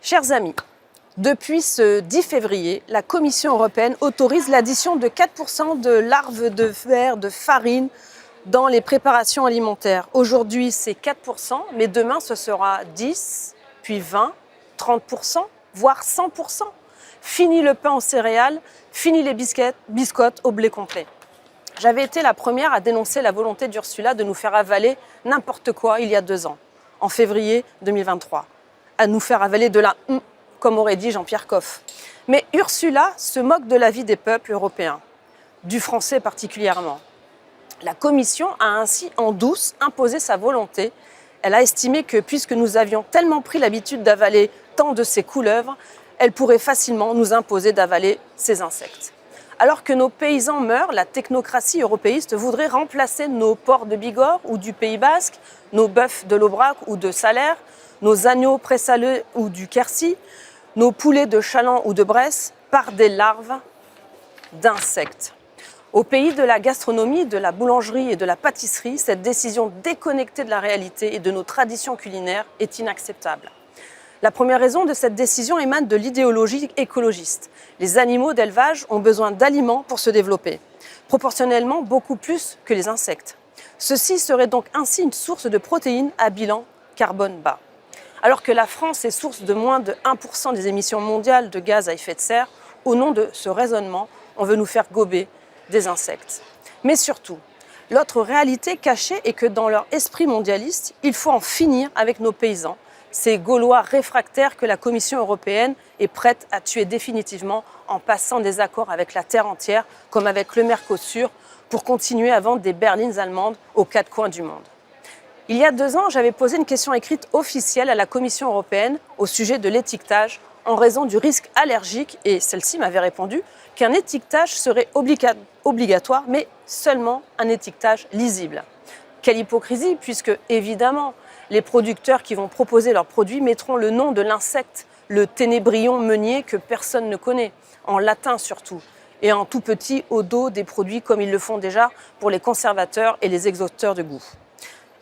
Chers amis, depuis ce 10 février, la Commission européenne autorise l'addition de 4% de larves de verre de farine dans les préparations alimentaires. Aujourd'hui, c'est 4%, mais demain, ce sera 10, puis 20, 30%, voire 100%. Fini le pain aux céréales, fini les biscottes au blé complet. J'avais été la première à dénoncer la volonté d'Ursula de nous faire avaler n'importe quoi il y a 2 ans, en février 2023. À nous faire avaler de la comme aurait dit Jean-Pierre Coff. Mais Ursula se moque de la vie des peuples européens, du français particulièrement. La Commission a ainsi en douce imposé sa volonté. Elle a estimé que puisque nous avions tellement pris l'habitude d'avaler tant de ces couleuvres, elle pourrait facilement nous imposer d'avaler ces insectes. Alors que nos paysans meurent, la technocratie européiste voudrait remplacer nos porcs de Bigorre ou du Pays Basque, nos bœufs de l'Aubrac ou de Salers, nos agneaux présalés ou du Quercy, nos poulets de Châlons ou de Bresse par des larves d'insectes. Au pays de la gastronomie, de la boulangerie et de la pâtisserie, cette décision déconnectée de la réalité et de nos traditions culinaires est inacceptable. La première raison de cette décision émane de l'idéologie écologiste. Les animaux d'élevage ont besoin d'aliments pour se développer, proportionnellement beaucoup plus que les insectes. Ceci serait donc ainsi une source de protéines à bilan carbone bas. Alors que la France est source de moins de 1% des émissions mondiales de gaz à effet de serre, au nom de ce raisonnement, on veut nous faire gober des insectes. Mais surtout, l'autre réalité cachée est que dans leur esprit mondialiste, il faut en finir avec nos paysans, ces Gaulois réfractaires que la Commission européenne est prête à tuer définitivement en passant des accords avec la terre entière, comme avec le Mercosur, pour continuer à vendre des berlines allemandes aux 4 coins du monde. Il y a 2 ans, j'avais posé une question écrite officielle à la Commission européenne au sujet de l'étiquetage en raison du risque allergique et celle-ci m'avait répondu qu'un étiquetage serait obligatoire, mais seulement un étiquetage lisible. Quelle hypocrisie, puisque évidemment, les producteurs qui vont proposer leurs produits mettront le nom de l'insecte, le ténébrion meunier que personne ne connaît, en latin surtout, et en tout petit au dos des produits comme ils le font déjà pour les conservateurs et les exhausteurs de goût.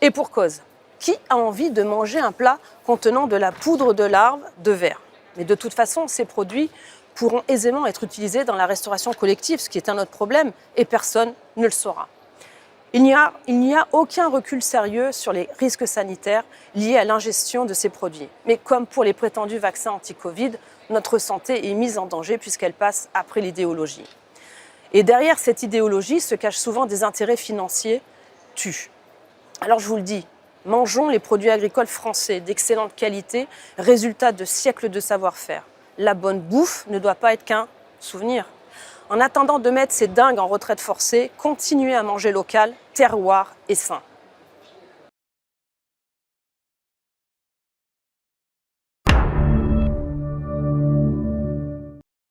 Et pour cause, qui a envie de manger un plat contenant de la poudre de larves de verre? Mais de toute façon, ces produits pourront aisément être utilisés dans la restauration collective, ce qui est un autre problème, et personne ne le saura. Il n'y a aucun recul sérieux sur les risques sanitaires liés à l'ingestion de ces produits. Mais comme pour les prétendus vaccins anti-Covid, notre santé est mise en danger puisqu'elle passe après l'idéologie. Et derrière cette idéologie se cachent souvent des intérêts financiers tues. Alors je vous le dis, mangeons les produits agricoles français d'excellente qualité, résultat de siècles de savoir-faire. La bonne bouffe ne doit pas être qu'un souvenir. En attendant de mettre ces dingues en retraite forcée, continuez à manger local, terroir et sain.